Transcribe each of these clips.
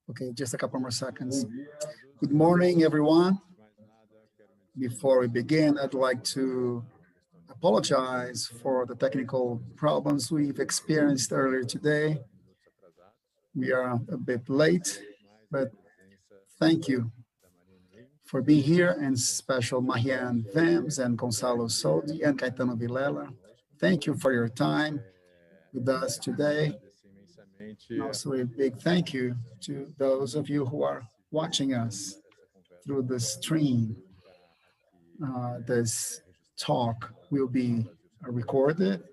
Okay, just a couple more seconds. Good morning, everyone. Before we begin, I'd like to apologize for the technical problems we've experienced earlier today. We are a bit late, but thank you for being here, and special Marianne Vams and Gonçalo Soldi and Caetano Vilela. Thank you for your time with us today. And also a big thank you to those of you who are watching us through the stream. This talk will be recorded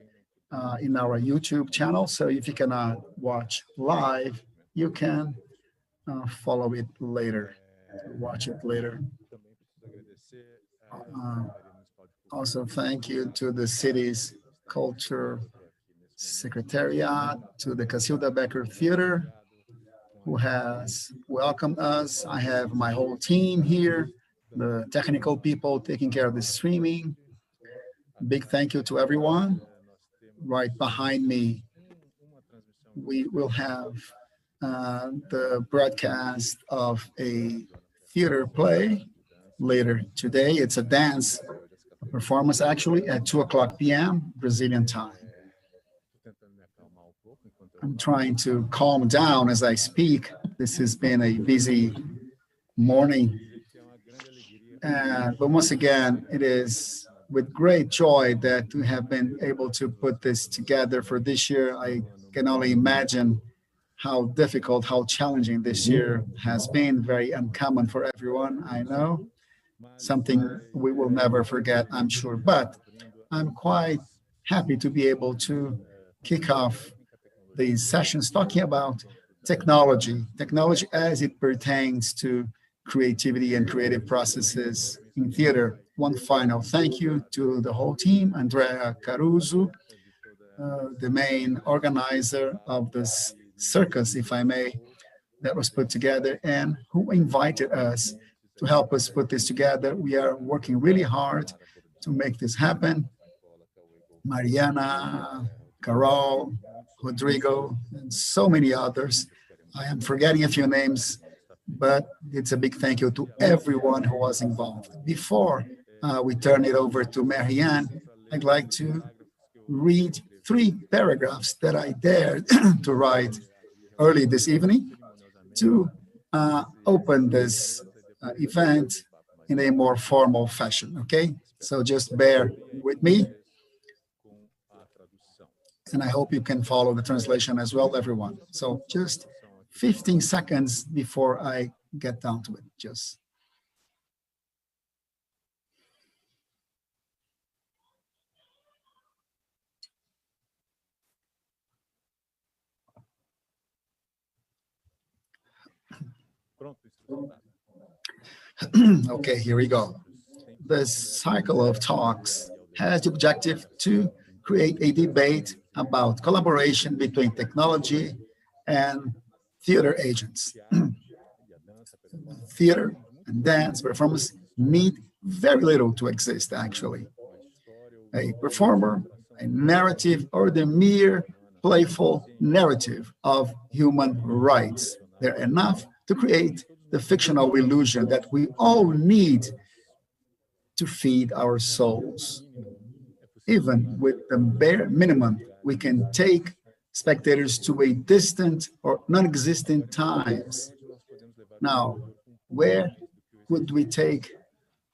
in our YouTube channel. So if you cannot watch live, you can follow it later, watch it later. Also, thank you to the city's culture secretariat, to the Cacilda Becker Theater, who has welcomed us. I have my whole team here, the technical people taking care of the streaming. Big thank you to everyone. Right behind me, we will have the broadcast of a theater play later today. It's a dance performance actually at 2:00 p.m. Brazilian time. I'm trying to calm down as I speak. This has been a busy morning. But once again, it is with great joy that we have been able to put this together for this year. I can only imagine how difficult, how challenging this year has been. Very uncommon for everyone, I know. Something we will never forget, I'm sure. But I'm quite happy to be able to kick off these sessions talking about technology as it pertains to creativity and creative processes in theater. One final thank you to the whole team, Andrea Caruso, the main organizer of this circus, if I may, that was put together and who invited us to help us put this together. We are working really hard to make this happen. Mariana, Carol, Rodrigo, and so many others. I am forgetting a few names, but it's a big thank you to everyone who was involved. Before we turn it over to Marianne, I'd like to read 3 paragraphs that I dared to write early this evening to open this event in a more formal fashion, okay? So just bear with me. And I hope you can follow the translation as well, everyone. So just 15 seconds before I get down to it, just. Okay, here we go. This cycle of talks has the objective to create a debate about collaboration between technology and theater agents. Theater and dance performance need very little to exist, actually. A performer, a narrative, or the mere playful narrative of human rights. They're enough to create the fictional illusion that we all need to feed our souls. Even with the bare minimum, we can take spectators to a distant or non-existent times. Now, where would we take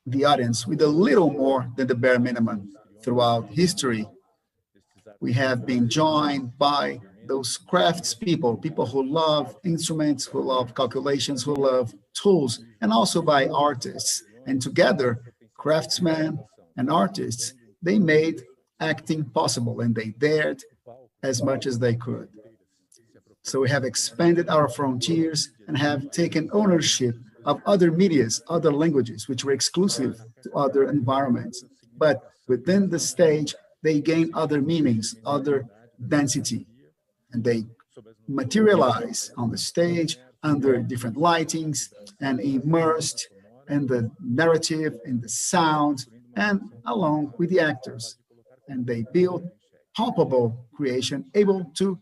the audience with a little more than the bare minimum? Throughout history, we have been joined by those craftspeople, people who love instruments, who love calculations, who love tools, and also by artists. And together, craftsmen and artists, they made acting possible, and they dared as much as they could. So we have expanded our frontiers and have taken ownership of other medias, other languages, which were exclusive to other environments. But within the stage, they gain other meanings, other density, and they materialize on the stage under different lightings and immersed in the narrative, in the sound, and along with the actors. And they build palpable creation able to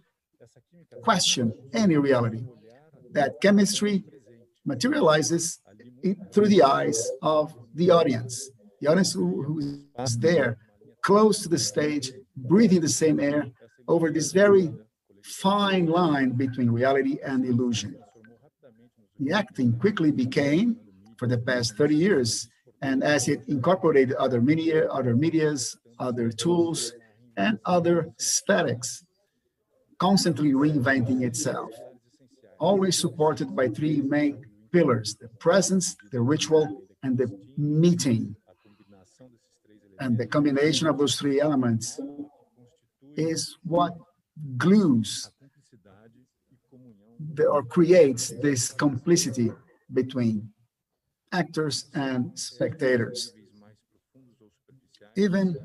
question any reality. that chemistry materializes through the eyes of the audience who is there, close to the stage, breathing the same air over this very fine line between reality and illusion. The acting quickly became, for the past 30 years, and as it incorporated other medias, other tools, and other aesthetics, constantly reinventing itself, always supported by three main pillars: the presence, the ritual, and the meeting. And the combination of those three elements is what glues or creates this complicity between actors and spectators. Even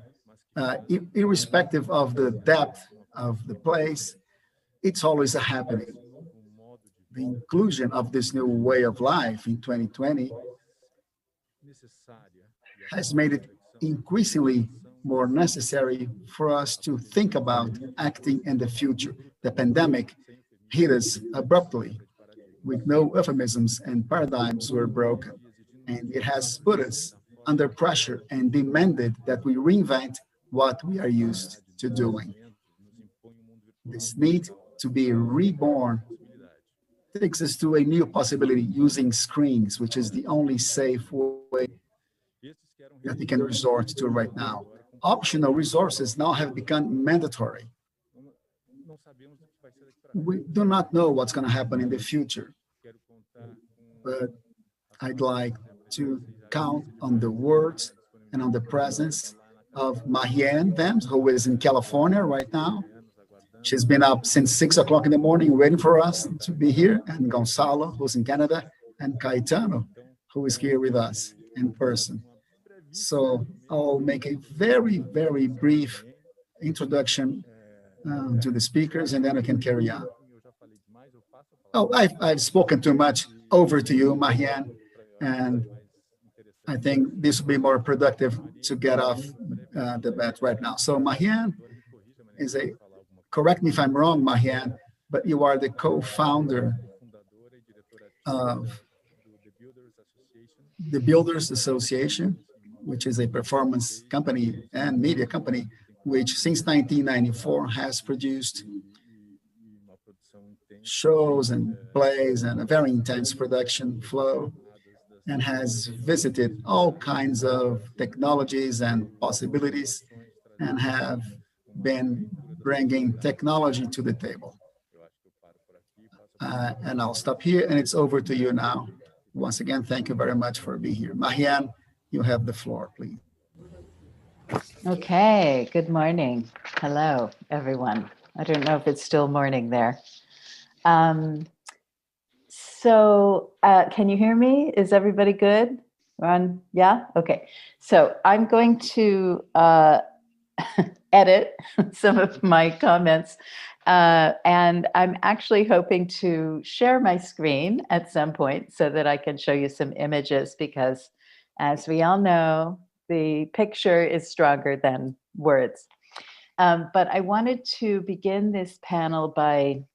irrespective of the depth of the plays, it's always a happening. The inclusion of this new way of life in 2020 has made it increasingly more necessary for us to think about acting in the future. The pandemic hit us abruptly with no euphemisms, and paradigms were broken. And it has put us under pressure and demanded that we reinvent what we are used to doing. This need to be reborn takes us to a new possibility using screens, which is the only safe way that we can resort to right now. Optional resources now have become mandatory. We do not know what's going to happen in the future, but I'd like to count on the words and on the presence of Marianne Vance, who is in California right now. She's been up since 6 o'clock in the morning waiting for us to be here, and Gonzalo, who's in Canada, and Caetano, who is here with us in person. So I'll make a very, very brief introduction to the speakers, and then I can carry on. Oh, I've spoken too much. Over to you, Marianne. And I think this will be more productive to get off the bat right now. So Marianne is correct me if I'm wrong, Marianne, but you are the co-founder of the Builders Association, which is a performance company and media company, which since 1994 has produced shows and plays and a very intense production flow, and has visited all kinds of technologies and possibilities, and have been bringing technology to the table. And I'll stop here, and it's over to you now. Once again, thank you very much for being here. Marianne, you have the floor, please. Okay, good morning. Hello, everyone. I don't know if it's still morning there. Can you hear me? Is everybody good? Ron, yeah? Okay. So I'm going to edit some of my comments, and I'm actually hoping to share my screen at some point so that I can show you some images, because as we all know, the picture is stronger than words. But I wanted to begin this panel by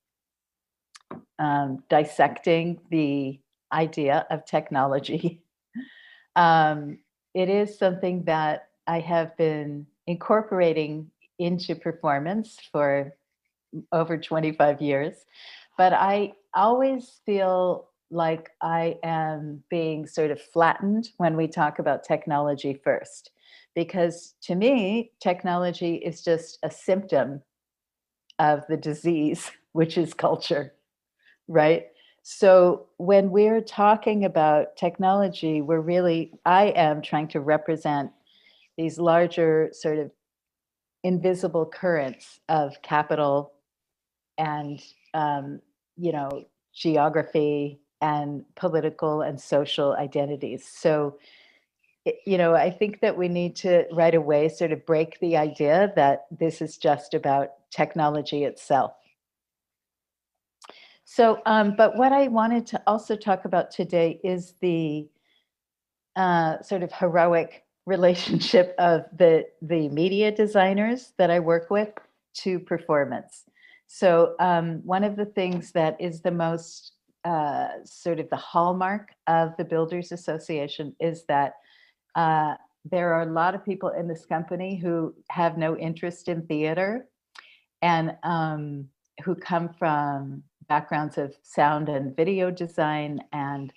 dissecting the idea of technology. It is something that I have been incorporating into performance for over 25 years, but I always feel like I am being sort of flattened when we talk about technology first, because to me, technology is just a symptom of the disease, which is culture, right? So when we're talking about technology, I am trying to represent these larger sort of invisible currents of capital and, geography and political and social identities. So, I think that we need to right away sort of break the idea that this is just about technology itself. So, but what I wanted to also talk about today is the sort of heroic relationship of the media designers that I work with to performance. So one of the things that is the most sort of the hallmark of the Builders Association is that there are a lot of people in this company who have no interest in theater and who come from backgrounds of sound and video design and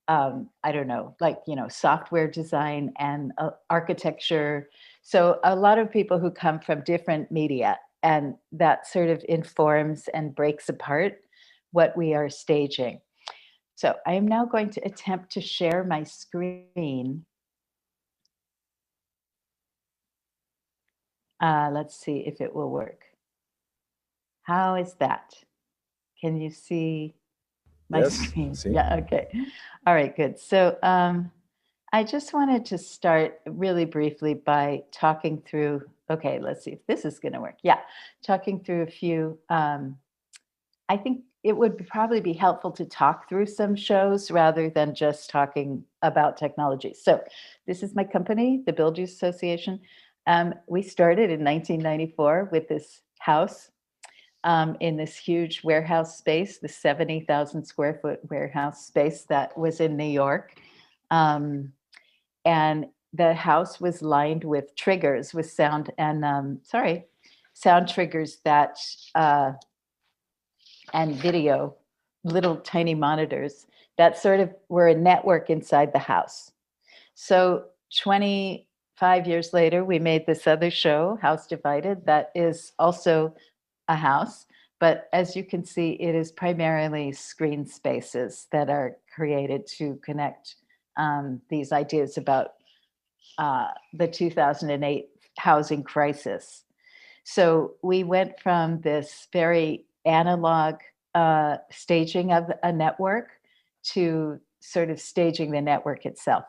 I don't know, like, software design and architecture. So a lot of people who come from different media, and that sort of informs and breaks apart what we are staging. So I am now going to attempt to share my screen. Let's see if it will work. How is that? Can you see my Yes, screen? see. Yeah, okay. All right, good. So I just wanted to start really briefly by talking through, okay, let's see if this is going to work. Yeah, talking through a few, I think it would probably be helpful to talk through some shows rather than just talking about technology. So this is my company, the Builders Association. We started in 1994 with this house in this huge warehouse space, the 70,000 square foot warehouse space that was in New York. And the house was lined with triggers, with sound and, sound triggers that, and video, little tiny monitors that sort of were a network inside the house. So 25 years later, we made this other show, House Divided, that is also a house. But as you can see, it is primarily screen spaces that are created to connect these ideas about the 2008 housing crisis. So we went from this very analog staging of a network to sort of staging the network itself.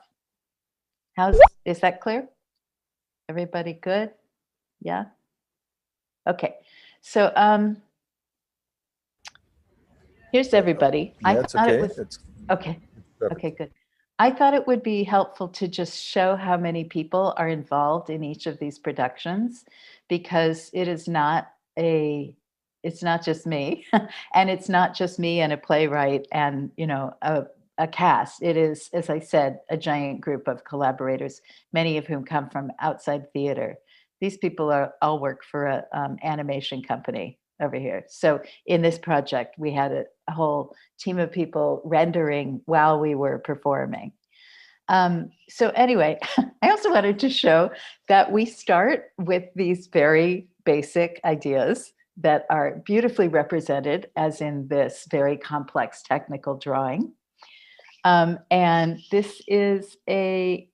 Is that clear? Everybody good? Yeah? Okay. So here's everybody. Yeah, it's thought okay. it was It's okay. perfect. Okay, good. I thought it would be helpful to just show how many people are involved in each of these productions, because it's not just me, and it's not just me and a playwright and a cast. It is, as I said, a giant group of collaborators, many of whom come from outside theater. These people all work for a animation company over here. So in this project, we had a whole team of people rendering while we were performing. So anyway, I also wanted to show that we start with these very basic ideas that are beautifully represented, as in this very complex technical drawing. And this is the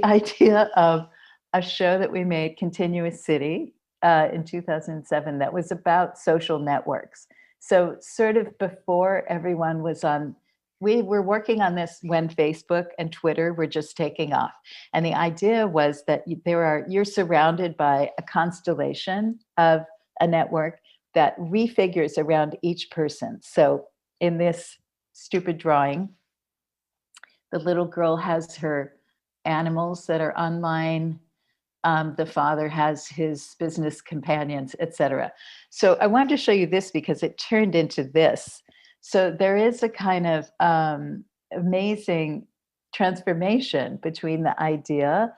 idea of a show that we made, Continuous City, in 2007, that was about social networks. So sort of before everyone was on, we were working on this when Facebook and Twitter were just taking off. And the idea was that you're surrounded by a constellation of a network that refigures around each person. So in this stupid drawing, the little girl has her animals that are online. The father has his business companions, etc. So I wanted to show you this because it turned into this. So there is a kind of amazing transformation between the idea,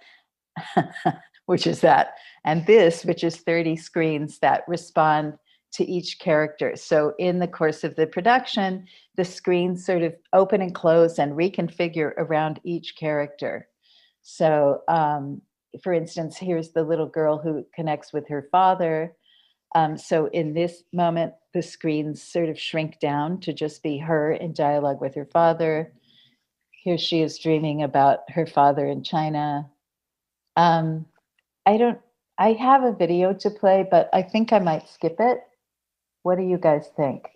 which is that, and this, which is 30 screens that respond to each character. So in the course of the production, the screens sort of open and close and reconfigure around each character. So for instance, here's the little girl who connects with her father. So in this moment, the screens sort of shrink down to just be her in dialogue with her father. Here she is dreaming about her father in China. I have a video to play, but I think I might skip it. What do you guys think?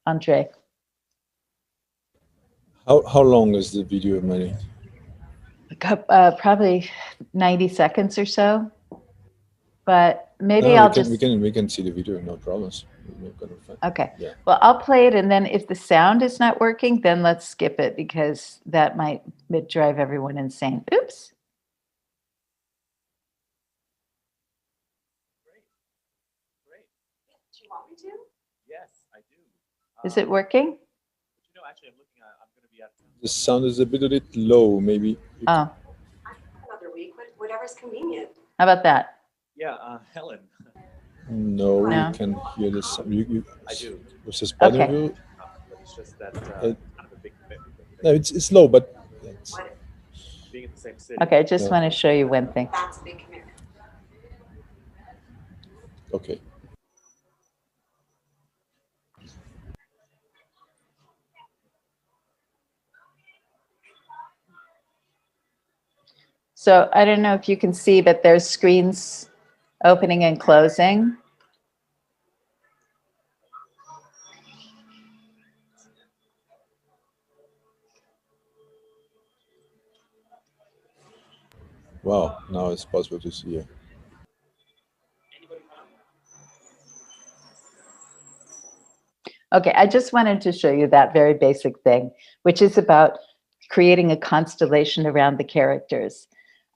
Andre? How long is the video, Manny? Probably 90 seconds or so. But maybe No, I'll we can see the video, no problems. Okay. Yeah. Well, I'll play it, and then if the sound is not working, then let's skip it, because that might drive everyone insane. Oops. Great. Do you want me to? Yes, I do. Is it working? The sound is a bit low. Maybe you Oh, Another week, whatever's convenient. how about that? Yeah, Helen. no, No. you can hear the sound. I do. With the spot Okay. view, But it's just that Uh, kind of a big commitment of no, it's low, but it's, being in the same city. Okay, I just Yeah. want to show you one thing. That's a big commitment. okay. So I don't know if you can see, but there's screens opening and closing. Wow, now it's possible to see it. Okay, I just wanted to show you that very basic thing, which is about creating a constellation around the characters.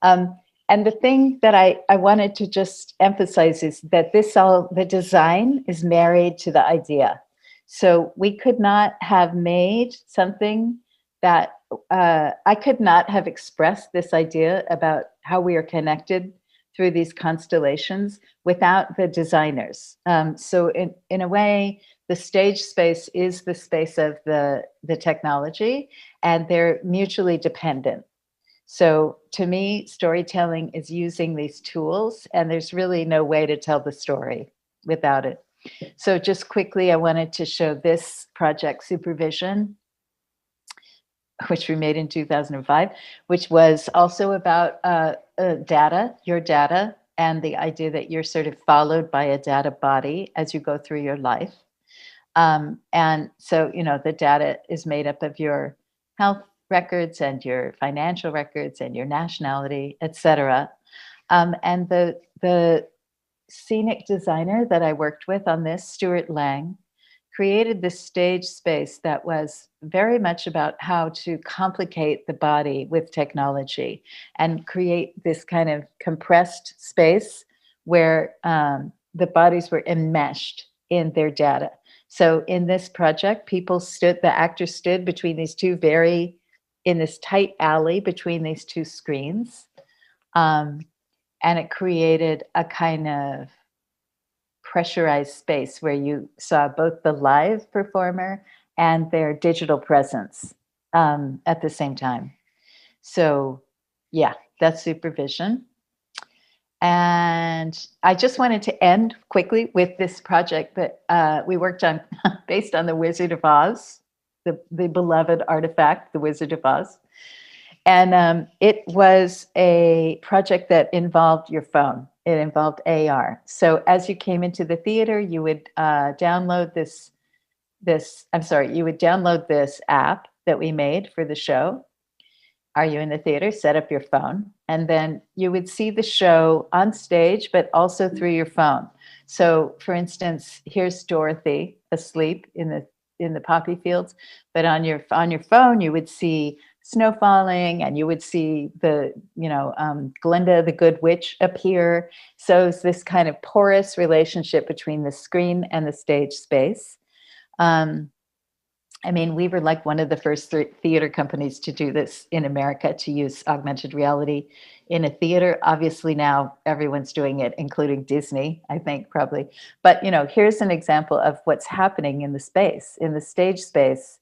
And the thing that I wanted to just emphasize is that the design is married to the idea. So we could not have made something that I could not have expressed this idea about how we are connected through these constellations without the designers. So in a way, the stage space is the space of the technology, and they're mutually dependent. So to me, storytelling is using these tools, and there's really no way to tell the story without it. So just quickly, I wanted to show this project, Supervision, which we made in 2005, which was also about data, your data, and the idea that you're sort of followed by a data body as you go through your life. And so, the data is made up of your health records and your financial records and your nationality, et cetera. And the scenic designer that I worked with on this, Stuart Lang, created this stage space that was very much about how to complicate the body with technology and create this kind of compressed space where the bodies were enmeshed in their data. So in this project, the actors stood between these two in this tight alley between these two screens. And it created a kind of pressurized space where you saw both the live performer and their digital presence at the same time. So yeah, that's Supervision. And I just wanted to end quickly with this project that we worked on based on the Wizard of Oz, the beloved artifact, the Wizard of Oz. And it was a project that involved your phone. It involved AR. So as you came into the theater, you would download you would download this app that we made for the show. Are you in the theater? Set up your phone, and then you would see the show on stage, but also through your phone. So, for instance, here's Dorothy asleep in the poppy fields, but on your phone, you would see snow falling, and you would see Glinda the Good Witch appear. So it's this kind of porous relationship between the screen and the stage space. We were like one of the first theater companies to do this in America, to use augmented reality in a theater. Obviously now everyone's doing it, including Disney, I think, probably. But here's an example of what's happening in the stage space.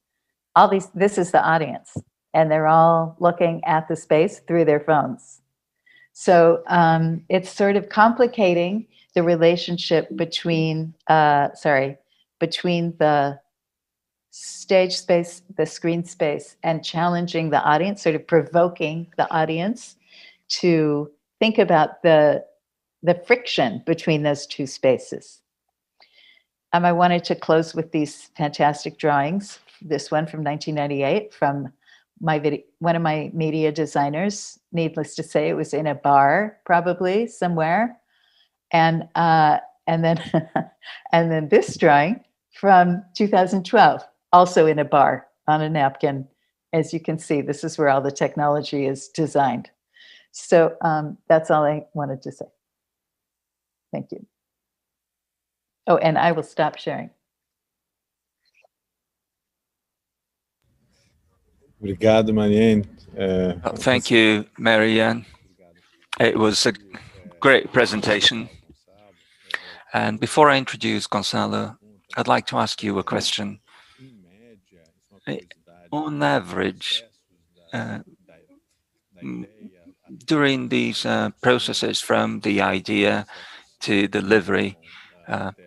This is the audience, and they're all looking at the space through their phones. So it's sort of complicating the relationship between the stage space, the screen space, and challenging the audience, sort of provoking the audience to think about the friction between those two spaces. I wanted to close with these fantastic drawings. This one from 1998 from one of my media designers. Needless to say, it was in a bar, probably somewhere, and then and then this drawing from 2012, also in a bar on a napkin. As you can see, this is where all the technology is designed. So that's all I wanted to say. Thank you. Oh, and I will stop sharing. Obrigado, Marianne. Thank you, Marianne. It was a great presentation. And before I introduce Gonzalo, I'd like to ask you a question. On average, during these processes from the idea to delivery,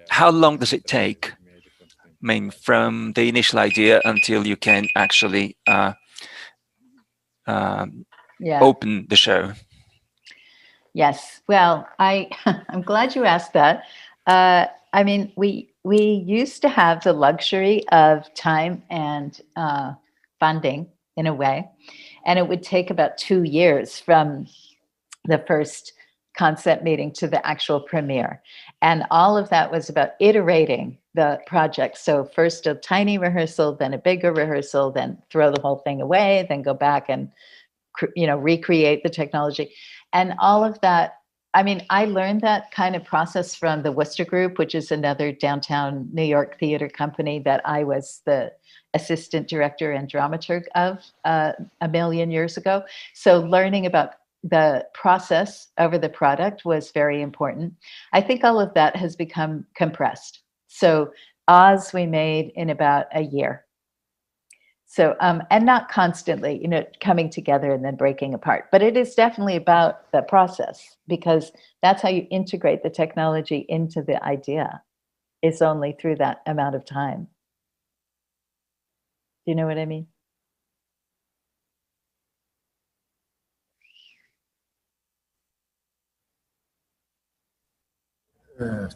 how long does it take? I mean, from the initial idea until you can actually open the show? Yes. Well, I'm glad you asked that. I mean, we used to have the luxury of time and funding in a way, and it would take about 2 years from the first concept meeting to the actual premiere. And all of that was about iterating the project. So first a tiny rehearsal, then a bigger rehearsal, then throw the whole thing away, then go back and recreate the technology. And all of that, I mean, I learned that kind of process from the Worcester Group, which is another downtown New York theater company that I was the assistant director and dramaturg of a million years ago. So learning about the process over the product was very important. I think all of that has become compressed. So Oz we made in about a year. So, and not constantly, coming together and then breaking apart, but it is definitely about the process, because that's how you integrate the technology into the idea. It's only through that amount of time. Do you know what I mean?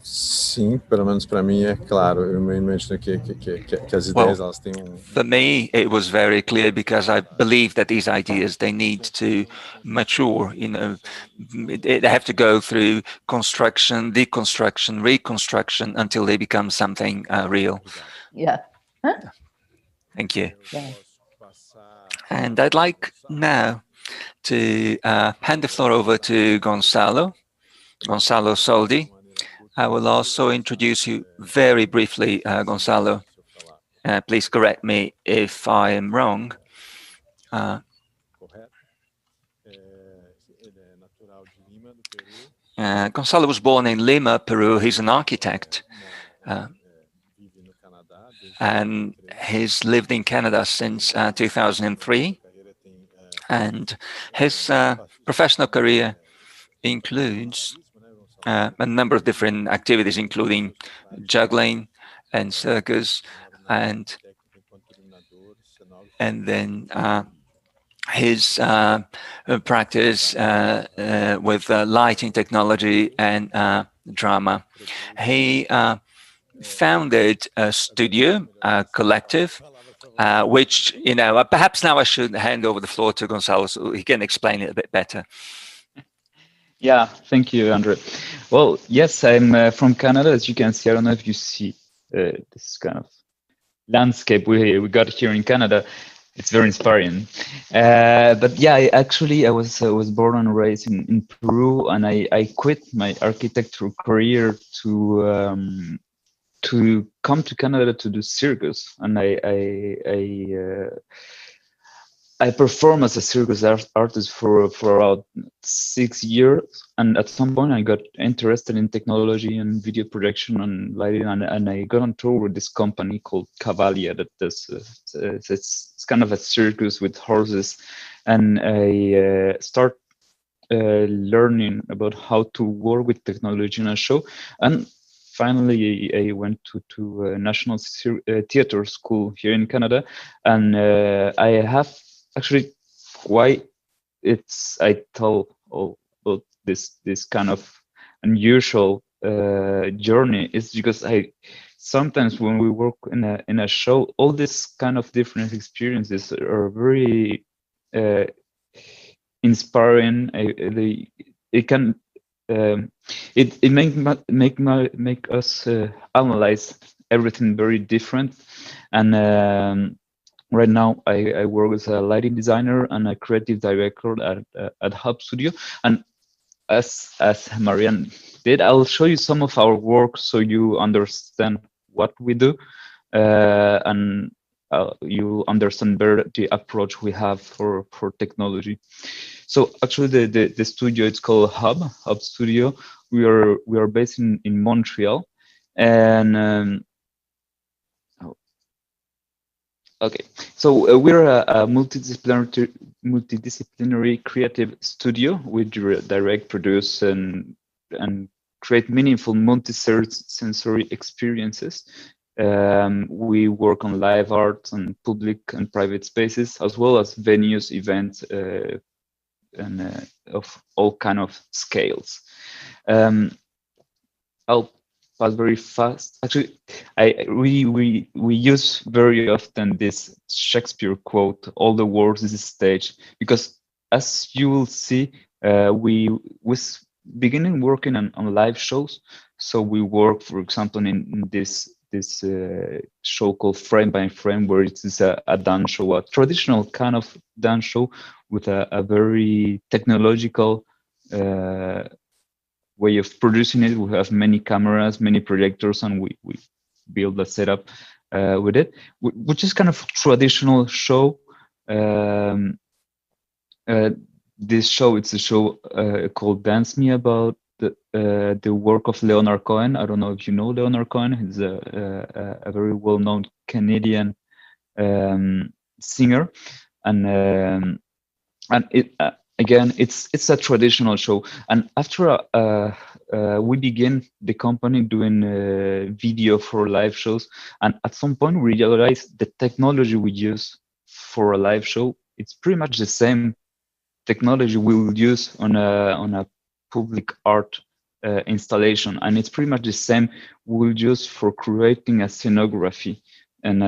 Sim, pelo menos para mim é claro. Eu imagino que as ideias elas têm For me, it was very clear, because I believe that these ideas, they need to mature. They have to go through construction, deconstruction, reconstruction until they become something real. Yeah. Thank you. Yeah. And I'd like now to hand the floor over to Gonzalo Soldi. I will also introduce you very briefly, Gonzalo. Please correct me if I am wrong. Gonzalo was born in Lima, Peru. He's an architect. And he's lived in Canada since 2003. And his professional career includes a number of different activities, including juggling and circus, and then his practice with lighting technology and drama. He founded a studio, a collective, which, perhaps now I should hand over the floor to Gonzalo so he can explain it a bit better. Yeah, thank you, Andre. Well, yes, I'm from Canada, as you can see. I don't know if you see this kind of landscape we got here in Canada. It's very inspiring. But yeah, I was born and raised in Peru, and I quit my architectural career to come to Canada to do circus, and I performed as a circus artist for about 6 years, and at some point I got interested in technology and video projection and lighting, and I got on tour with this company called Cavalia that does it's kind of a circus with horses, and I start learning about how to work with technology in a show, and finally I went to a national theater school here in Canada, and I have actually why I tell all about this kind of unusual journey is because sometimes when we work in a show, all these kind of different experiences are very inspiring. It can make us analyze everything very different, and right now, I work as a lighting designer and a creative director at Hub Studio. And as Marianne did, I'll show you some of our work so you understand what we do. And you understand better the approach we have for technology. So actually, the studio, it's called Hub Studio. We are based in Montreal, and okay. So we're a multidisciplinary creative studio. We direct, produce, and create meaningful multi-sensory experiences. We work on live art and public and private spaces, as well as venues, events, and of all kind of scales. I'll pass very fast. Actually, we use very often this Shakespeare quote: "All the world is a stage," because as you will see, we was beginning working on live shows. So we work, for example, in this show called Frame by Frame, where it is a dance show, a traditional kind of dance show with a very technological way of producing it. We have many cameras, many projectors, and we build a setup with it, which is kind of traditional show. This show, it's a show called Dance Me, about the work of Leonard Cohen. I don't know if you know Leonard Cohen. He's a very well-known Canadian singer, and it again, it's a traditional show. And after we begin the company doing video for live shows, and at some point we realized the technology we use for a live show, it's pretty much the same technology we will use on a public art installation, and it's pretty much the same we'll use for creating a scenography and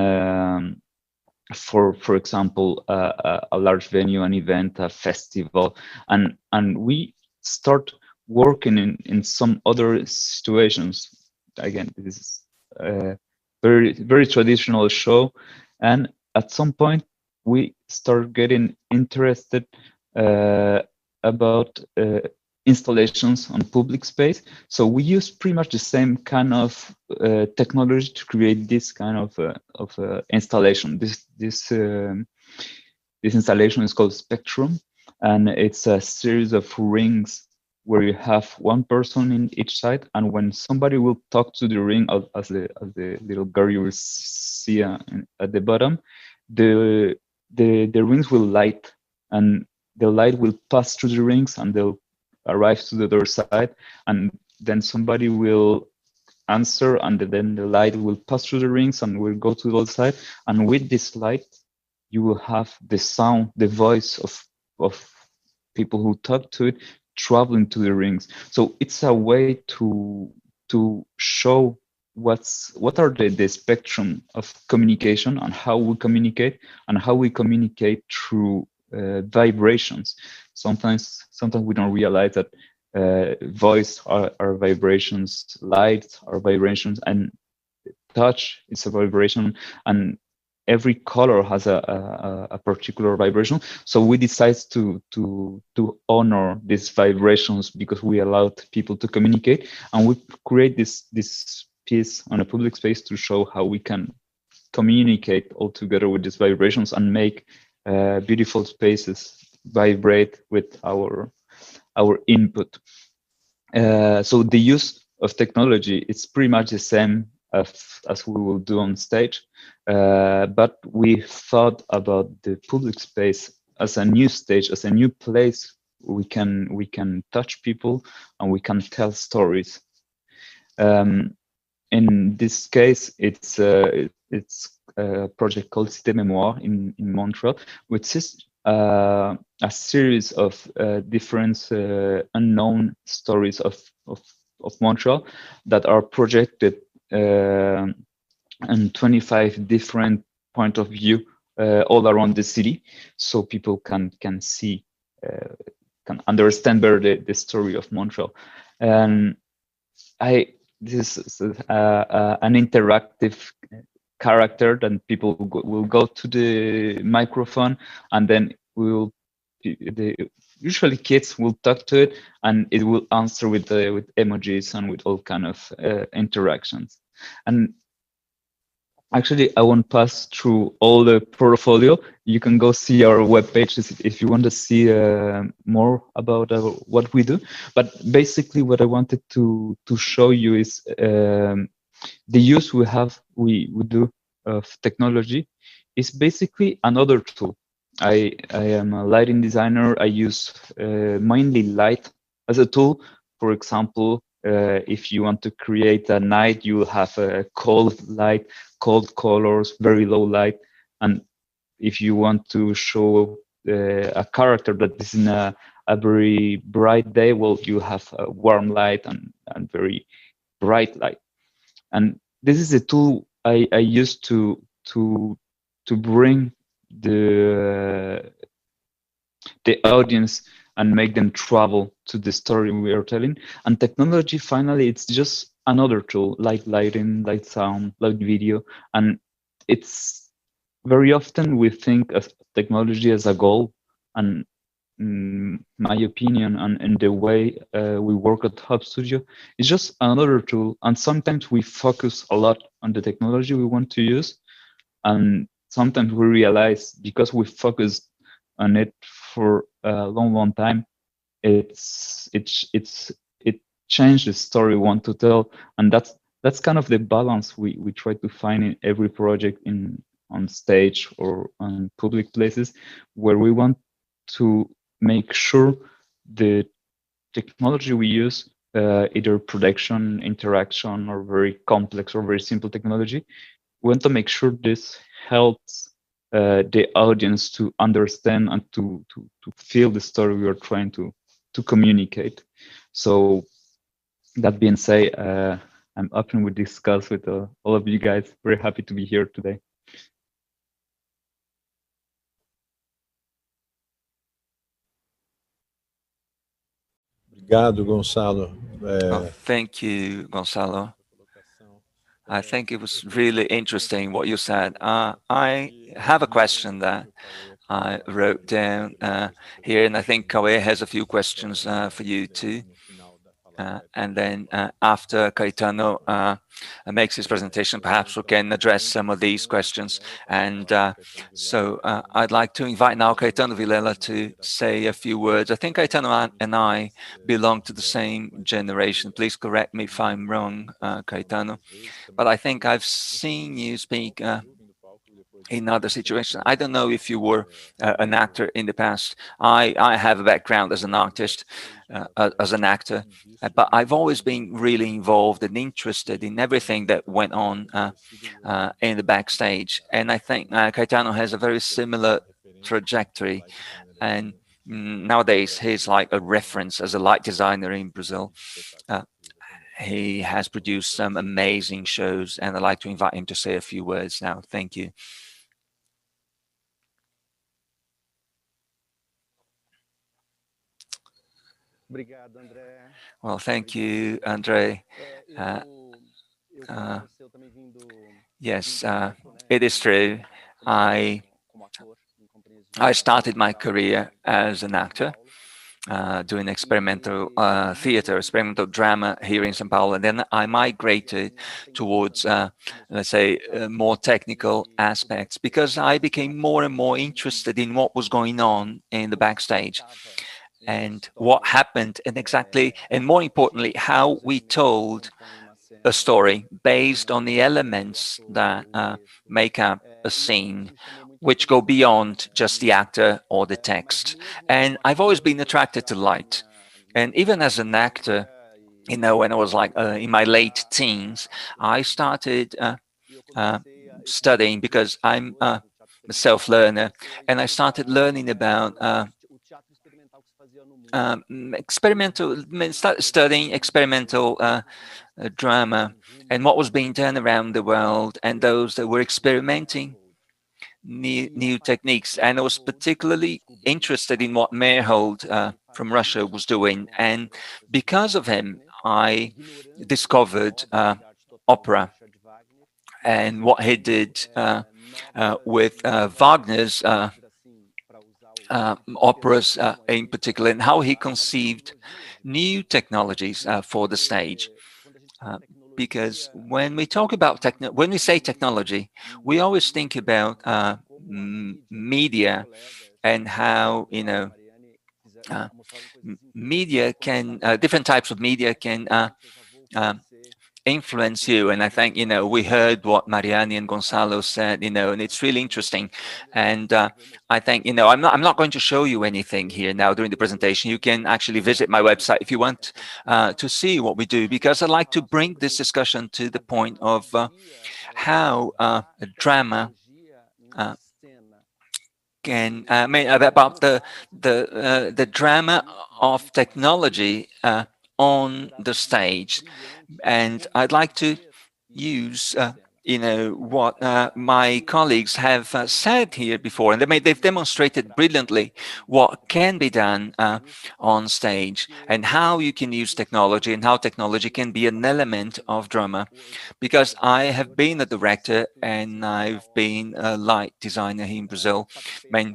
for example a large venue, an event, a festival, and we start working in some other situations. Again, this is a very traditional show, and at some point we start getting interested about installations on public space. So we use pretty much the same kind of technology to create this kind of installation. This installation is called Spectrum, and it's a series of rings where you have one person in each side, and when somebody will talk to the ring, as the little girl you will see at the bottom, the rings will light, and the light will pass through the rings and they'll arrive to the other side, and then somebody will answer, and then the light will pass through the rings and will go to the other side. And with this light, you will have the sound, the voice of people who talk to it traveling to the rings. So it's a way to show what are the spectrum of communication and how we communicate through vibrations. Sometimes we don't realize that voice are vibrations, light are vibrations, and touch is a vibration, and every color has a particular vibration. So we decide to honor these vibrations because we allowed people to communicate, and we create this piece on a public space to show how we can communicate all together with these vibrations and make beautiful spaces vibrate with our input. So the use of technology is pretty much the same as we will do on stage, but we thought about the public space as a new stage, as a new place we can touch people and we can tell stories. In this case, it's a project called Cité Mémoire in Montreal, which is a series of different unknown stories of Montreal that are projected in 25 different point of view all around the city, so people can see, can understand better the story of Montreal. And this is an interactive character, then people will go to the microphone, and then usually kids will talk to it, and it will answer with emojis and with all kind of interactions. And Actually, I won't pass through all the portfolio. You can go see our webpage if you want to see more about what we do. But basically, what I wanted to show you is the use we do of technology is basically another tool. I am a lighting designer. I use mainly light as a tool. For example, if you want to create a night, you have a cold light, cold colors, very low light. And if you want to show a character that is in a very bright day, well, you have a warm light and very bright light. And this is a tool I use to bring the audience and make them travel to the story we are telling. And technology, finally, it's just another tool, like lighting, like sound, like video. And it's very often we think of technology as a goal. And my opinion and the way we work at Hub Studio is just another tool. And sometimes we focus a lot on the technology we want to use. And sometimes we realize because we focused on it for a long time, it changed the story we want to tell. And that's kind of the balance we try to find in every project on stage or on public places, where we want to make sure the technology we use, either production, interaction, or very complex or very simple technology, we want to make sure this helps the audience to understand and to feel the story we are trying to communicate. So that being said, I'm open to discuss with all of you guys. Very happy to be here today. Obrigado, Gonçalo. Thank you, Gonçalo. I think it was really interesting what you said. I have a question that I wrote down here, and I think Cauê has a few questions for you too. And then after Caetano makes his presentation, perhaps we can address some of these questions. And so I'd like to invite now Caetano Vilela to say a few words. I think Caetano and I belong to the same generation. Please correct me if I'm wrong, Caetano. But I think I've seen you speak in other situations. I don't know if you were an actor in the past. I have a background as an artist, as an actor, but I've always been really involved and interested in everything that went on in the backstage. And I think Caetano has a very similar trajectory. And nowadays, he's like a reference as a light designer in Brazil. He has produced some amazing shows, and I'd like to invite him to say a few words now. Thank you. Well, thank you, Andre. Yes, it is true. I started my career as an actor, doing experimental theater, experimental drama here in São Paulo. And then I migrated towards, let's say, more technical aspects, because I became more and more interested in what was going on in the backstage and what happened, and exactly, and more importantly, how we told a story based on the elements that make up a scene, which go beyond just the actor or the text. And I've always been attracted to light. And even as an actor, when I was like in my late teens, I started studying, because I'm a self-learner, and I started learning about studying experimental drama and what was being done around the world, and those that were experimenting new techniques. And I was particularly interested in what Meyerhold from Russia was doing. And because of him, I discovered opera and what he did with Wagner's operas in particular, and how he conceived new technologies for the stage. because when we talk about when we say technology, we always think about media and how media can different types of media can um, influence you. And I think we heard what Mariani and Gonzalo said, and it's really interesting. And I think I'm not going to show you anything here now during the presentation. You can actually visit my website if you want to see what we do, because I'd like to bring this discussion to the point of how drama can about the drama of technology on the stage. And I'd like to use what my colleagues have said here before, and they've demonstrated brilliantly what can be done on stage, and how you can use technology, and how technology can be an element of drama. Because I have been a director and I've been a light designer here in Brazil,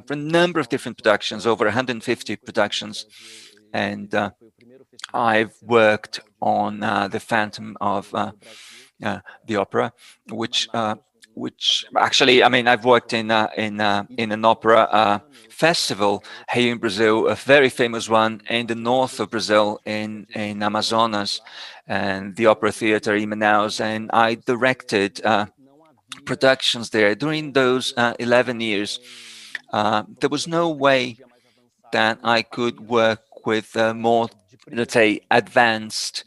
for a number of different productions, over 150 productions. And I've worked on the Phantom of the Opera, which actually, I've worked in an opera festival here in Brazil, a very famous one in the north of Brazil, in Amazonas, and the Opera Theater in Manaus, and I directed productions there during those 11 years. There was no way that I could work with more, let's say, advanced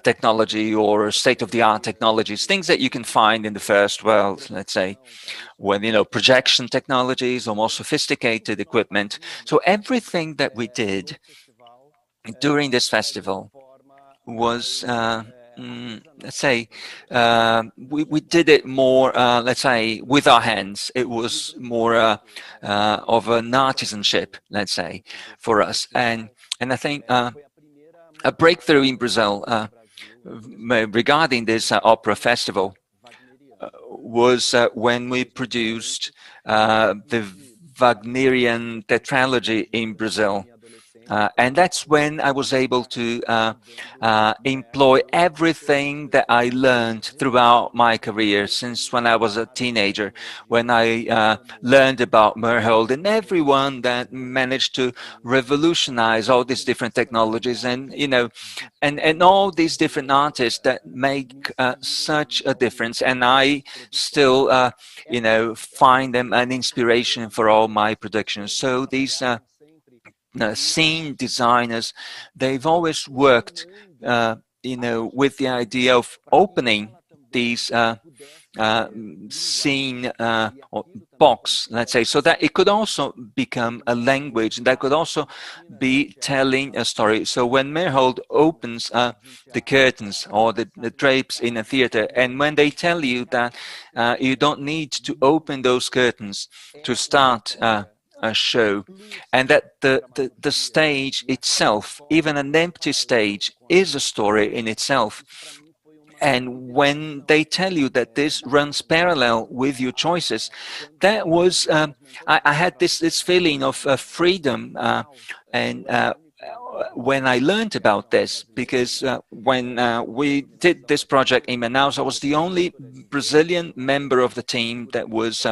technology or state-of-the-art technologies, things that you can find in the first world, let's say, when projection technologies or more sophisticated equipment. So everything that we did during this festival was let's say we did it more let's say with our hands. It was more of an artisanship, let's say, for us. And I think a breakthrough in Brazil regarding this opera festival was when we produced the Wagnerian tetralogy in Brazil. And that's when I was able to employ everything that I learned throughout my career, since when I was a teenager, when I learned about Merhold and everyone that managed to revolutionize all these different technologies, and and all these different artists that make such a difference. And I still find them an inspiration for all my productions. So these scene designers, they've always worked with the idea of opening these scene or box, let's say, so that it could also become a language, and that could also be telling a story. So when Meyerhold opens the curtains or the drapes in a theater, and when they tell you that you don't need to open those curtains to start a show, and that the stage itself, even an empty stage, is a story in itself. And when they tell you that this runs parallel with your choices, that was I had this feeling of freedom, and when I learned about this, because when we did this project in Manaus, I was the only Brazilian member of the team that was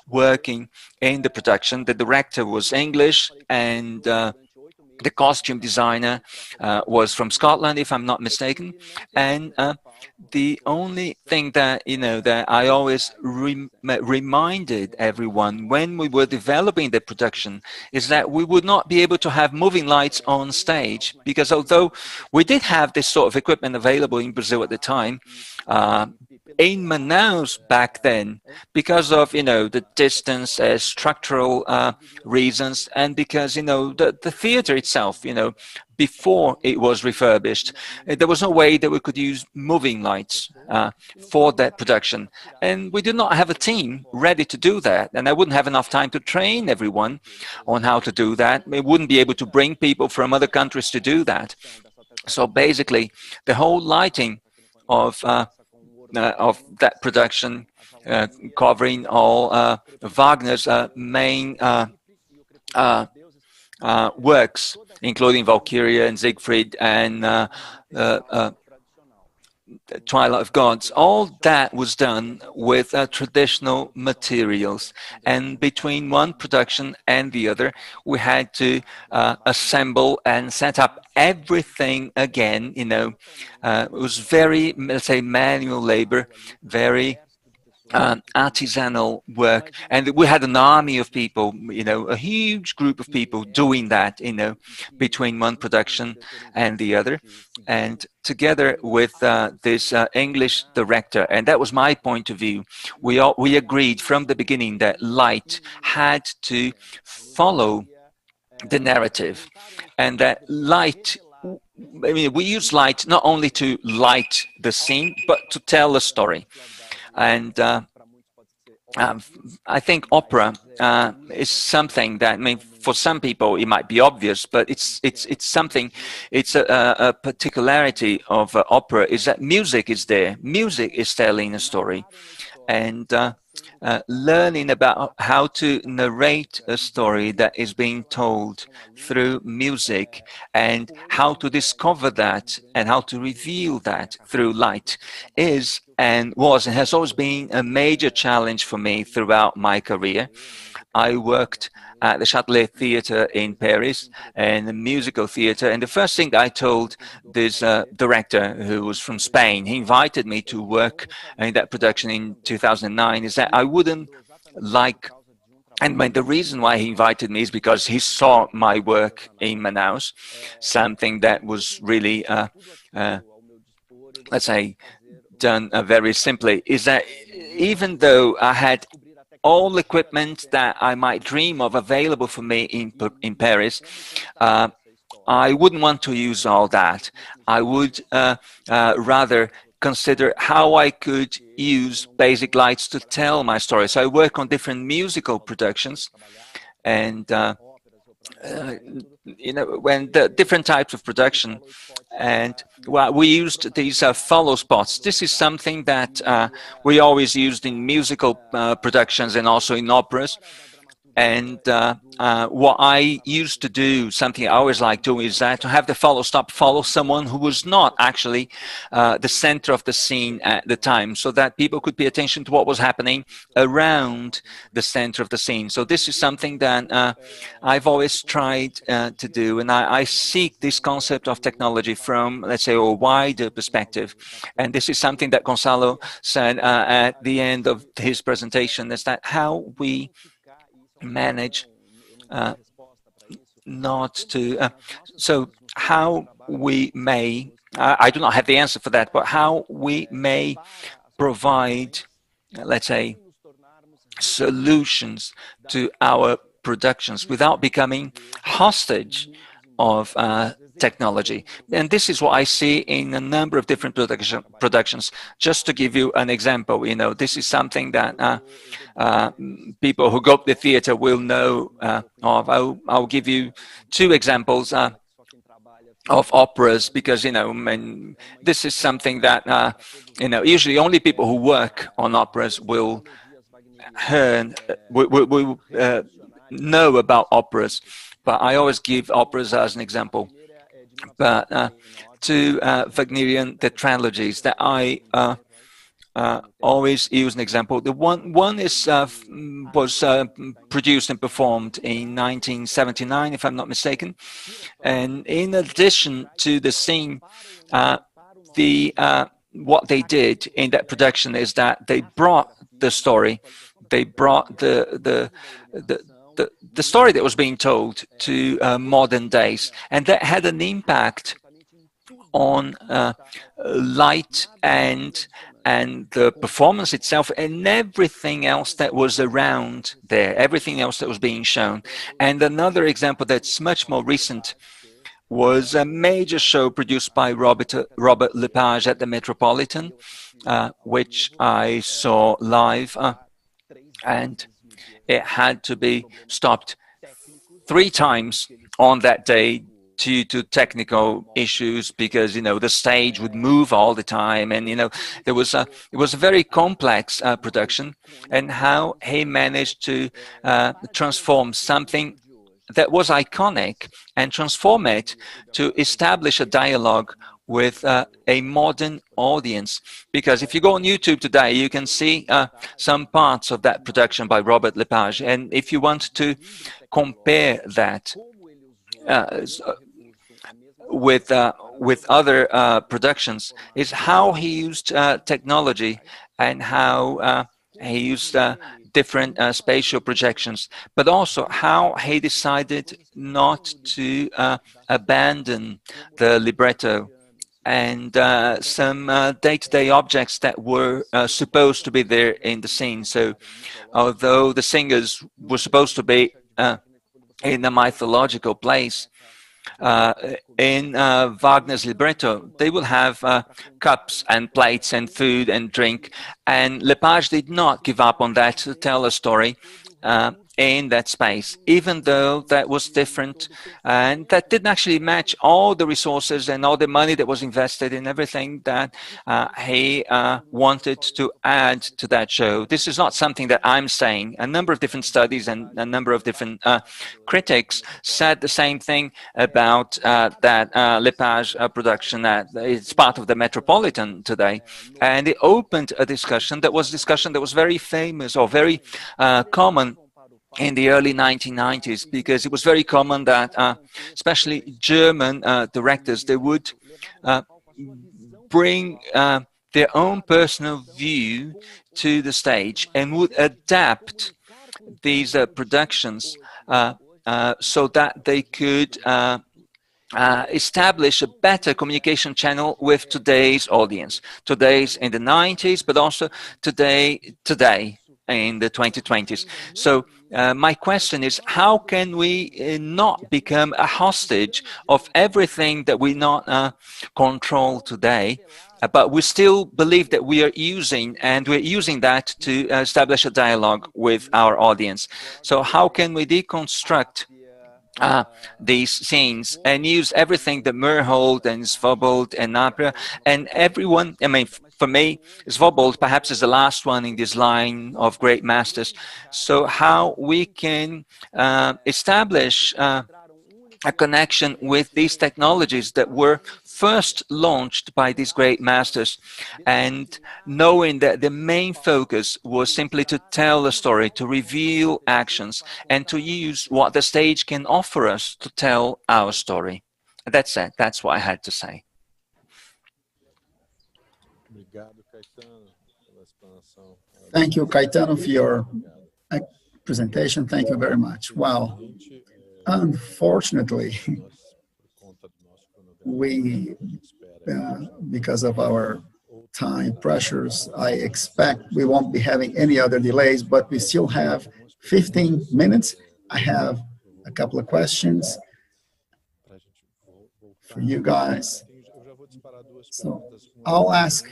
working in the production. The director was English, and the costume designer was from Scotland, if I'm not mistaken. And the only thing that that I always reminded everyone when we were developing the production is that we would not be able to have moving lights on stage, because although we did have this sort of equipment available in Brazil at the time, in Manaus back then, because of the distance, structural reasons, and because the theater itself, before it was refurbished, there was no way that we could use moving lights for that production, and we did not have a team ready to do that, and I wouldn't have enough time to train everyone on how to do that. We wouldn't be able to bring people from other countries to do that. So basically, the whole lighting of that production, covering all Wagner's main works, including Valkyria and Siegfried and Twilight of Gods, all that was done with traditional materials. And between one production and the other, we had to assemble and set up everything again. It was very, let's say, manual labor, very artisanal work, and we had an army of people, a huge group of people doing that, between one production and the other, and together with this English director. And that was my point of view. We agreed from the beginning that light had to follow the narrative, and that light, we use light not only to light the scene, but to tell a story. And I think opera is something that, for some people it might be obvious, but it's something. It's a particularity of opera is that music is there. Music is telling a story, and learning about how to narrate a story that is being told through music, and how to discover that and how to reveal that through light is and was and has always been a major challenge for me throughout my career. I worked at the Châtelet Theatre in Paris and the musical theatre. And the first thing I told this director, who was from Spain, he invited me to work in that production in 2009, is that I wouldn't like, and the reason why he invited me is because he saw my work in Manaus, something that was really, let's say, done very simply, is that even though I had all equipment that I might dream of available for me in Paris, I wouldn't want to use all that. I would rather consider how I could use basic lights to tell my story. So I work on different musical productions, and when the different types of production, and we used these follow spots. This is something that we always used in musical productions and also in operas. And what I used to do, something I always like doing, is to have the follow someone who was not actually the center of the scene at the time, so that people could pay attention to what was happening around the center of the scene. So this is something that I've always tried to do, and I seek this concept of technology from, let's say, a wider perspective. And this is something that Gonçalo said at the end of his presentation, is that how we manage not to, so how we may, I do not have the answer for that, but how we may provide, let's say, solutions to our productions without becoming hostage of technology. And this is what I see in a number of different productions. Just to give you an example, this is something that people who go to the theater will know of. I'll give you two examples of operas, because this is something that usually only people who work on operas will know about operas. But I always give operas as an example. But two Wagnerian tetralogies that I always use an example. The one is was produced and performed in 1979, if I'm not mistaken. And in addition to the scene, what they did in that production is that they brought the story, they brought the story that was being told to modern days, and that had an impact on light and the performance itself and everything else that was around there, everything else that was being shown. And another example that's much more recent was a major show produced by Robert Lepage at the Metropolitan, which I saw live, and it had to be stopped 3 times on that day due to technical issues, because the stage would move all the time, and it was a very complex production. And how he managed to transform something that was iconic and transform it to establish a dialogue with a modern audience. Because if you go on YouTube today, you can see some parts of that production by Robert Lepage. And if you want to compare that with other productions, is how he used technology and how he used different spatial projections, but also how he decided not to abandon the libretto and some day-to-day objects that were supposed to be there in the scene. So although the singers were supposed to be in a mythological place, in Wagner's libretto, they will have cups and plates and food and drink. And Lepage did not give up on that to tell a story in that space, even though that was different and that didn't actually match all the resources and all the money that was invested in everything that he wanted to add to that show. This is not something that I'm saying. A number of different studies and a number of different critics said the same thing about that Lepage production. That it's part of the Metropolitan today, and it opened a discussion that was very famous or very common in the early 1990s, because it was very common that especially German directors, they would bring their own personal view to the stage and would adapt these productions so that they could establish a better communication channel with today's audience, today's in the 90s, but also today in the 2020s. So my question is, how can we not become a hostage of everything that we not control today, but we still believe that we are using, and we're using that to establish a dialogue with our audience? So how can we deconstruct these scenes and use everything that Meyerhold and Svobold and Napra and everyone, I mean, for me, Svobold perhaps is the last one in this line of great masters. So how we can establish a connection with these technologies that were first launched by these great masters, and knowing that the main focus was simply to tell a story, to reveal actions, and to use what the stage can offer us to tell our story. That's it. That's what I had to say. Thank you, Caetano, for your presentation. Thank you very much. Wow. Unfortunately, we, because of our time pressures, I expect we won't be having any other delays, but we still have 15 minutes. I have a couple of questions for you guys. So I'll ask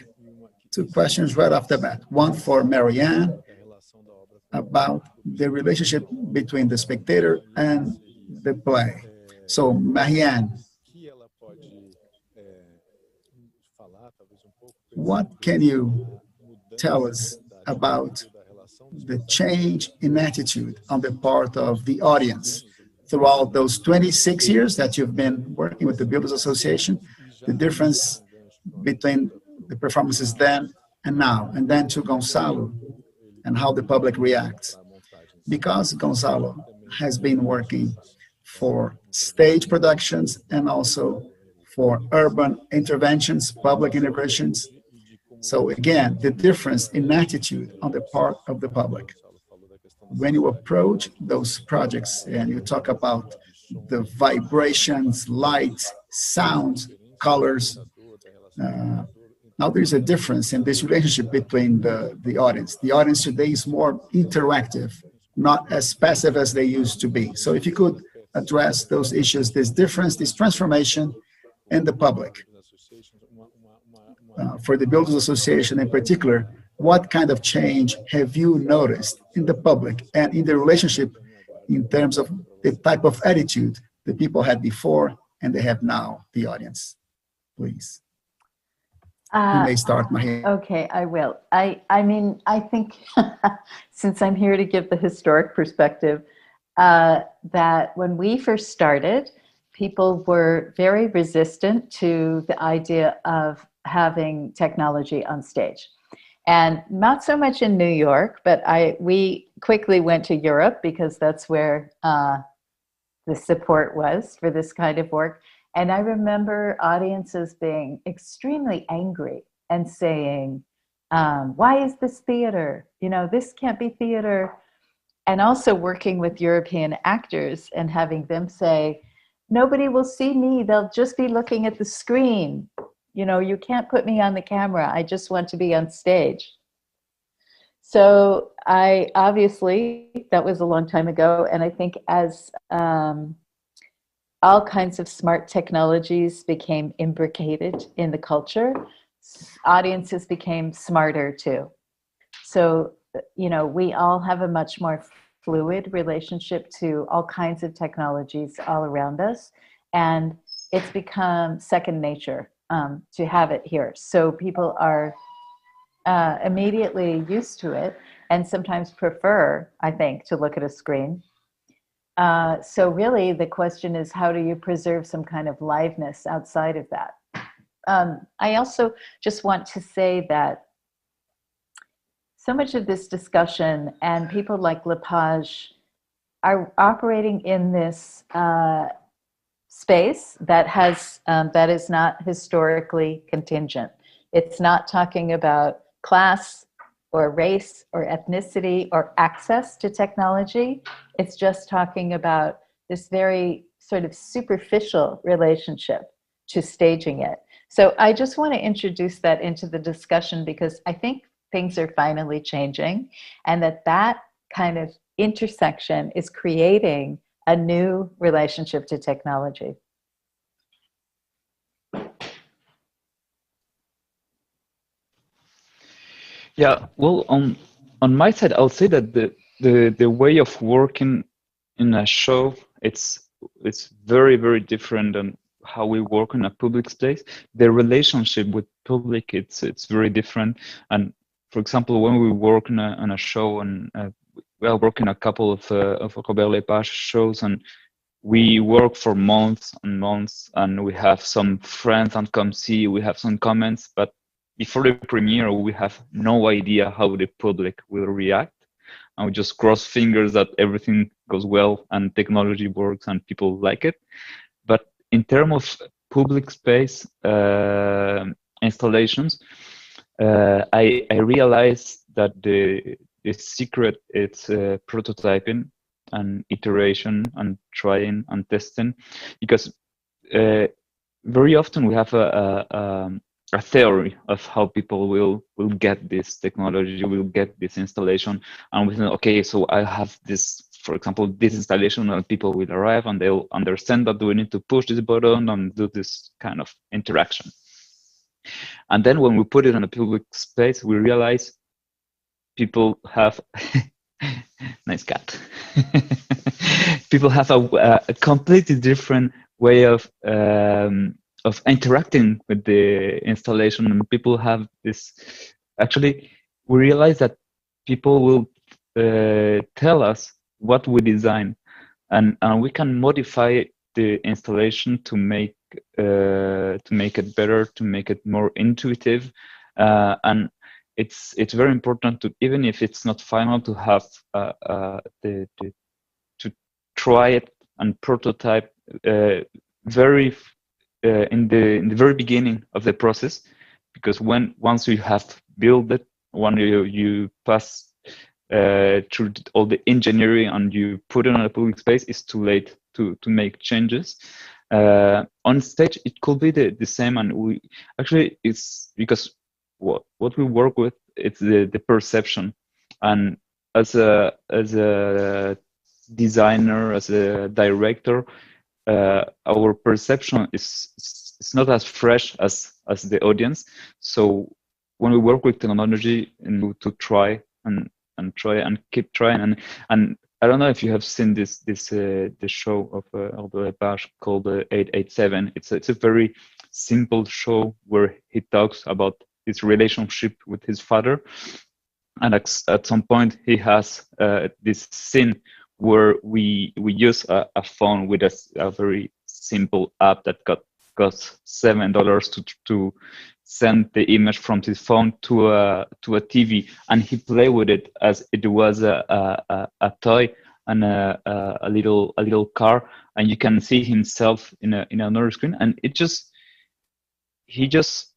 two questions right off the bat. One for Marianne about the relationship between the spectator and the play. So Marianne, what can you tell us about the change in attitude on the part of the audience throughout those 26 years that you've been working with the Builders Association, the difference between the performances then and now, and then to Gonçalo and how the public reacts? Because Gonçalo has been working for stage productions and also for urban interventions, public interventions. So again, the difference in attitude on the part of the public. When you approach those projects and you talk about the vibrations, lights, sounds, colors, now there's a difference in this relationship between the audience. The audience today is more interactive, not as passive as they used to be. So if you could address those issues, this difference, this transformation in the public. For the Builders Association in particular, what kind of change have you noticed in the public and in the relationship in terms of the type of attitude the people had before and they have now, the audience? Please. You may start, Maria. Okay, I will. I mean, I think since I'm here to give the historic perspective, that when we first started, people were very resistant to the idea of having technology on stage. And not so much in New York, but we quickly went to Europe because that's where the support was for this kind of work. And I remember audiences being extremely angry and saying, why is this theater? You know, this can't be theater. And also working with European actors and having them say, nobody will see me. They'll just be looking at the screen. You know, you can't put me on the camera. I just want to be on stage. So I obviously, that was a long time ago. And I think as all kinds of smart technologies became imbricated in the culture, audiences became smarter too. So, you know, we all have a much more fluid relationship to all kinds of technologies all around us. And it's become second nature to have it here. So people are immediately used to it and sometimes prefer, I think, to look at a screen. So really the question is, how do you preserve some kind of liveness outside of that? I also just want to say that so much of this discussion and people like Lepage are operating in this space that has that is not historically contingent. It's not talking about class or race or ethnicity or access to technology. It's just talking about this very sort of superficial relationship to staging it. So I just want to introduce that into the discussion because I think things are finally changing and that kind of intersection is creating a new relationship to technology. Yeah, well, on my side, I'll say that the way of working in a show, it's very, very different than how we work in a public space. The relationship with public, it's very different. And for example, when we work on a show, and we are working a couple of Robert Lepage shows, and we work for months and months, and we have some friends and come see, we have some comments, but before the premiere, we have no idea how the public will react. And we just cross fingers that everything goes well and technology works and people like it. But in terms of public space installations, I realized that the secret is prototyping and iteration and trying and testing, because very often we have a theory of how people will get this technology, will get this installation, and we think, okay, so I have this, for example, this installation, and people will arrive and they'll understand that we need to push this button and do this kind of interaction. And then when we put it in a public space, we realize people have nice cat. People have a completely different way of interacting with the installation, and people have this. Actually, we realize that people will tell us what we design, and we can modify the installation to make it better, to make it more intuitive, and it's very important to, even if it's not final, to have to try it and prototype very in the very beginning of the process, because once you have built it, when you pass through all the engineering and you put it on a public space, it's too late to make changes. On stage, it could be the same, and we actually, it's because what we work with, it's the perception, and as a designer, as a director, our perception is not as fresh as the audience. So when we work with technology and to try and try and keep trying, and I don't know if you have seen this show of Lepage called 887. It's a very simple show where he talks about his relationship with his father, and at some point he has this scene where we use a phone with a very simple app that cost $7 to send the image from his phone to a TV, and he played with it as it was a toy and a little car, and you can see himself in another screen, and he just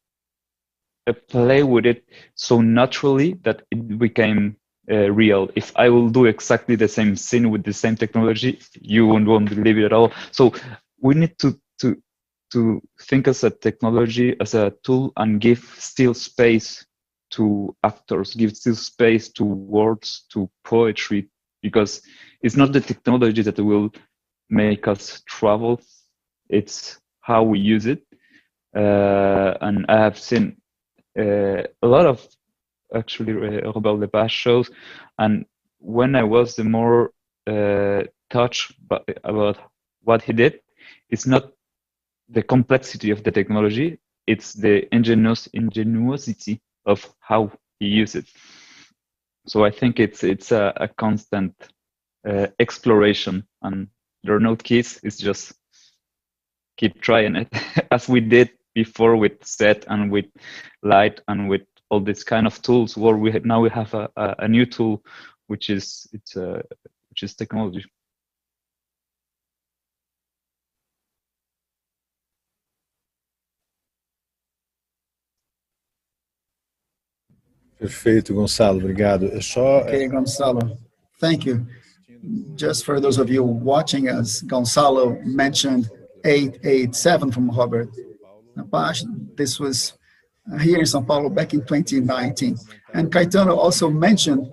play with it so naturally that it became real. If I will do exactly the same scene with the same technology, you won't believe it at all. So we need to think as a technology, as a tool, and give still space to actors, give still space to words, to poetry, because it's not the technology that will make us travel, it's how we use it. And I have seen a lot of actually Robert Lepage shows, and when I was the more touched about what he did, it's not the complexity of the technology, it's the ingenuity of how he used it. So I think it's a constant exploration, and there are no keys, it's just keep trying it as we did before with set and with light and with all these kind of tools, where we have a new tool, which is technology. Perfeito, Gonçalo, obrigado. É só. Okay, Gonçalo, thank you. Just for those of you watching us, Gonçalo mentioned 887 from Robert Lepage. This was here in São Paulo back in 2019. And Caetano also mentioned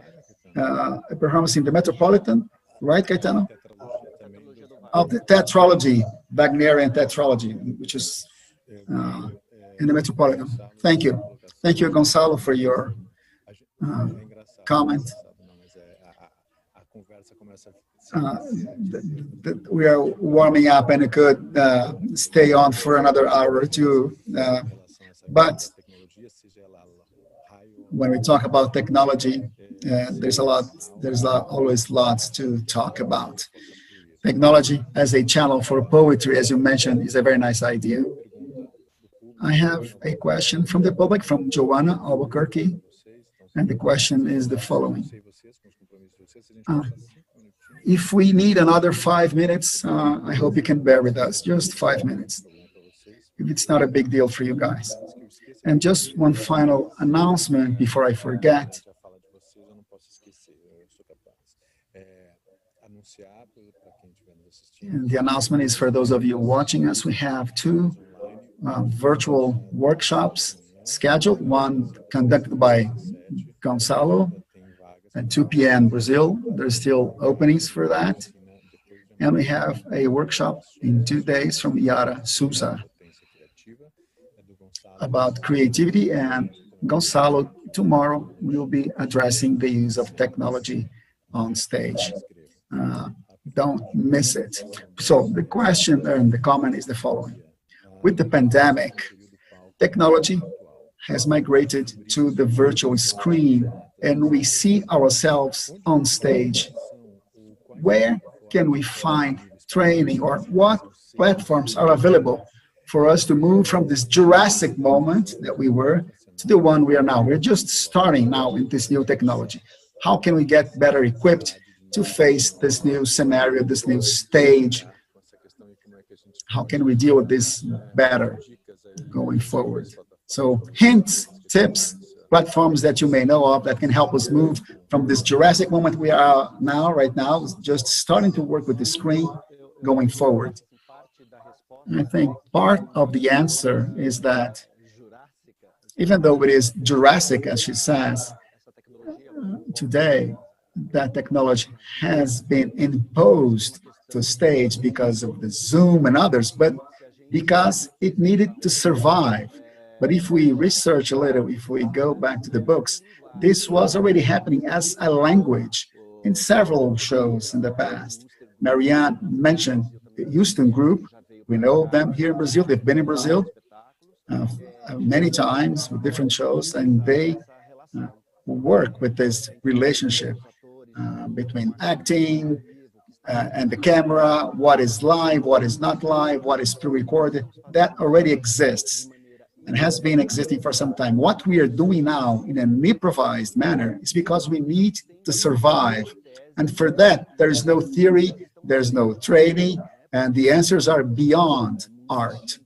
a performance in the Metropolitan, right, Caetano? Of the tetralogy, Wagnerian tetralogy, which is in the Metropolitan. Thank you. Thank you, Gonçalo, for your comment. We are warming up and it could stay on for another hour or two. But when we talk about technology, there's always lots to talk about. Technology as a channel for poetry, as you mentioned, is a very nice idea. I have a question from the public, from Joanna Albuquerque, and the question is the following. If we need another 5 minutes, I hope you can bear with us, just 5 minutes, if it's not a big deal for you guys. And just one final announcement before I forget. And the announcement is for those of you watching us. We have two virtual workshops scheduled, one conducted by Gonçalo at 2 p.m. Brazil. There's still openings for that. And we have a workshop in 2 days from Yara Souza about creativity, and Gonçalo tomorrow will be addressing the use of technology on stage. Don't miss it. So the question and the comment is the following. With the pandemic, technology has migrated to the virtual screen, and we see ourselves on stage. Where can we find training, or what platforms are available for us to move from this Jurassic moment that we were to the one we are now? We're just starting now in this new technology. How can we get better equipped to face this new scenario, this new stage? How can we deal with this better going forward? So hints, tips, platforms that you may know of that can help us move from this Jurassic moment we are now, right now, just starting to work with the screen going forward. And I think part of the answer is that even though it is Jurassic, as she says, today, that technology has been imposed to stage because of the Zoom and others, but because it needed to survive. But if we research a little, if we go back to the books, this was already happening as a language in several shows in the past. Marianne mentioned the Houston Group. We know them here in Brazil. They've been in Brazil many times with different shows, and they work with this relationship between acting, and the camera, what is live, what is not live, what is pre-recorded, that already exists and has been existing for some time. What we are doing now in an improvised manner is because we need to survive. And for that, there is no theory, there's no training, and the answers are beyond art.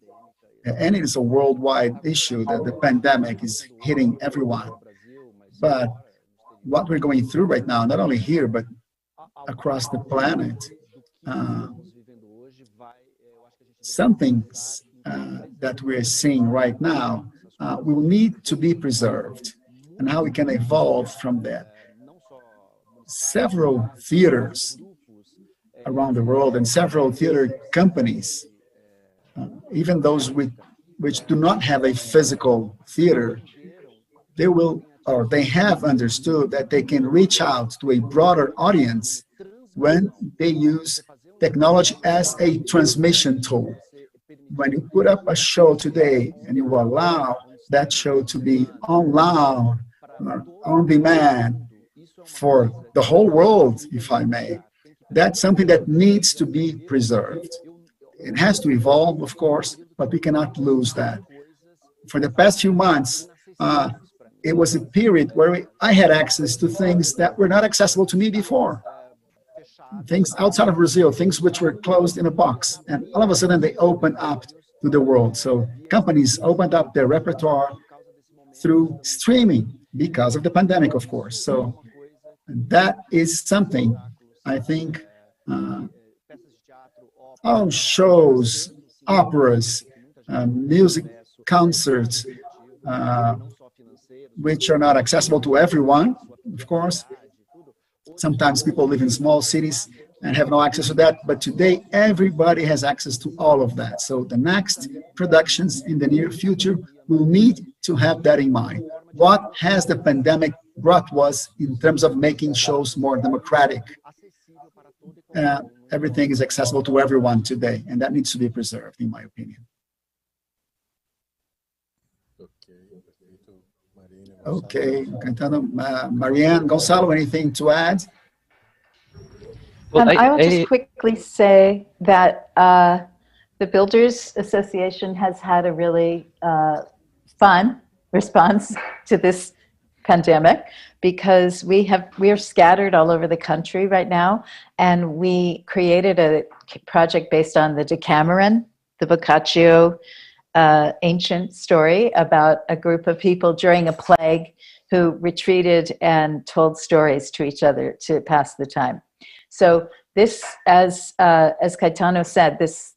And it is a worldwide issue that the pandemic is hitting everyone. But what we're going through right now, not only here, but across the planet, something that we're seeing right now will need to be preserved, and how we can evolve from that. Several theaters around the world and several theater companies, even those which do not have a physical theater, they will, or they have understood that they can reach out to a broader audience when they use technology as a transmission tool. When you put up a show today and you allow that show to be online, on demand, for the whole world, if I may, that's something that needs to be preserved. It has to evolve, of course, but we cannot lose that. For the past few months, it was a period where I had access to things that were not accessible to me before. Things outside of Brazil, things which were closed in a box, and all of a sudden they opened up to the world. So companies opened up their repertoire through streaming because of the pandemic, of course. So that is something, I think, all shows, operas, music concerts, which are not accessible to everyone, of course. Sometimes people live in small cities and have no access to that, but today everybody has access to all of that. So the next productions in the near future will need to have that in mind. What has the pandemic brought was in terms of making shows more democratic? Everything is accessible to everyone today, and that needs to be preserved, in my opinion. Okay, Marianne, Gonçalo, anything to add? Well, I will just quickly say that the Builders Association has had a really fun response to this pandemic, because we are scattered all over the country right now, and we created a project based on the Decameron, the Boccaccio ancient story about a group of people during a plague who retreated and told stories to each other to pass the time. So this, as Caetano said, this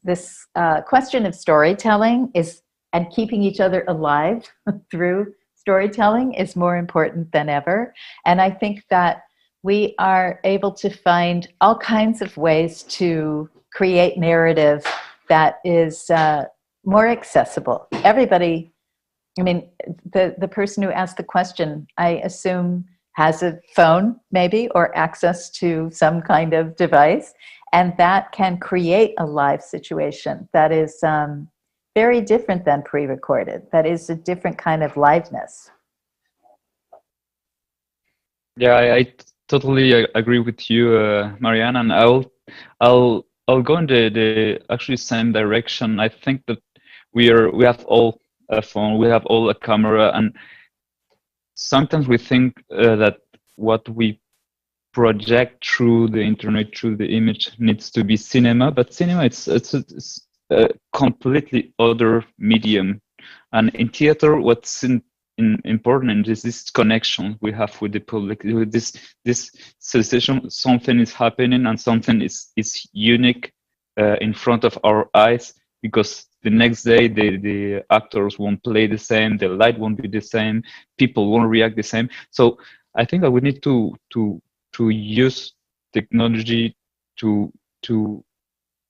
question of storytelling is, and keeping each other alive through storytelling, is more important than ever. And I think that we are able to find all kinds of ways to create narrative that is more accessible. Everybody, I mean, the person who asked the question, I assume, has a phone maybe, or access to some kind of device, and that can create a live situation that is very different than pre-recorded. That is a different kind of liveness. Yeah, I totally agree with you, Marianne, and I'll go in the actually same direction. I think that we have all a phone, we have all a camera, and sometimes we think that what we project through the internet, through the image, needs to be cinema, but cinema it's a completely other medium. And in theater, what's important is this connection we have with the public, with this sensation something is happening and something is unique in front of our eyes, because the next day the actors won't play the same, the light won't be the same, people won't react the same. So I think that we need to use technology to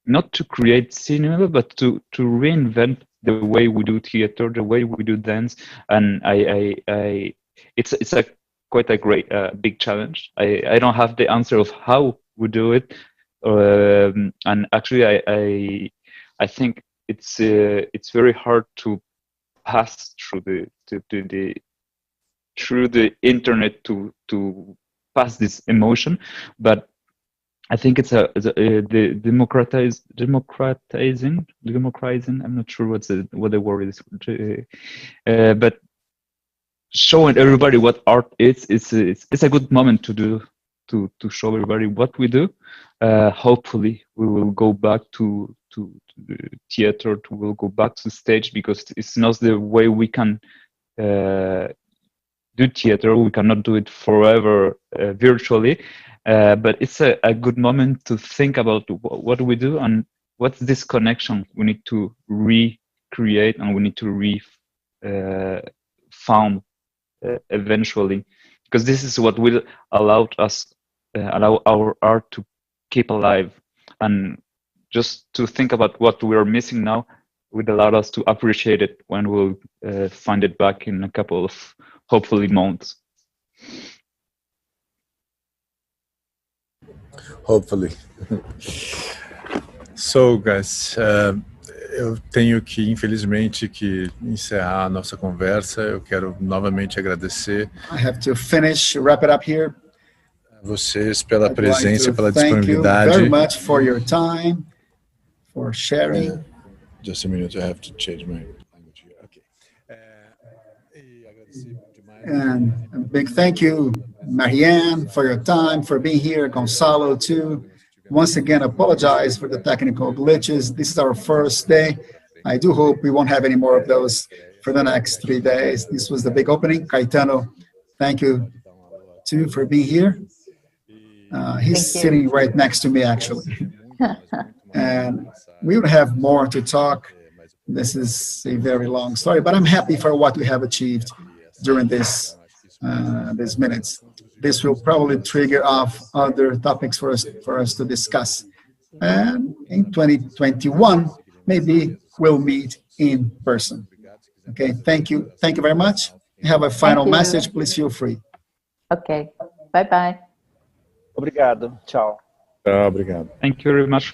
not to create cinema, but to reinvent the way we do theater, the way we do dance. And it's a quite a great big challenge. I don't have the answer of how we do it, and actually I think it's very hard to pass through the internet to pass this emotion, but I think it's the democratizing. I'm not sure what the word is, but showing everybody what art is. It's a good moment to show everybody what we do. Hopefully, we will go back to the theater. We'll go back to stage because it's not the way we can do theater. We cannot do it forever virtually. But it's a good moment to think about what we do and what's this connection we need to recreate and we need to found eventually, because this is what will allow our art to keep alive, and just to think about what we are missing now would allow us to appreciate it when we'll find it back in a couple of hopefully months. Hopefully. So, guys, eu tenho que, infelizmente, que encerrar a nossa conversa. Eu quero novamente agradecer I have to wrap it up here. a vocês pela I'd presença, like to pela thank you disponibilidade. very much for your time, for sharing. Just a minute, I have to change my language here. Okay. E agradecer demais. And a big thank you, Marianne, for your time, for being here, Gonzalo too. Once again, apologize for the technical glitches. This is our first day. I do hope we won't have any more of those for the next 3 days. This was the big opening. Caetano, thank you too for being here. He's sitting right next to me, actually. And we would have more to talk. This is a very long story, but I'm happy for what we have achieved during these minutes. This will probably trigger off other topics for us to discuss. And in 2021, maybe we'll meet in person. Okay, thank you. Thank you very much. Have a final message, please feel free. Okay, bye-bye. Obrigado. Tchau. Obrigado. Thank you very much.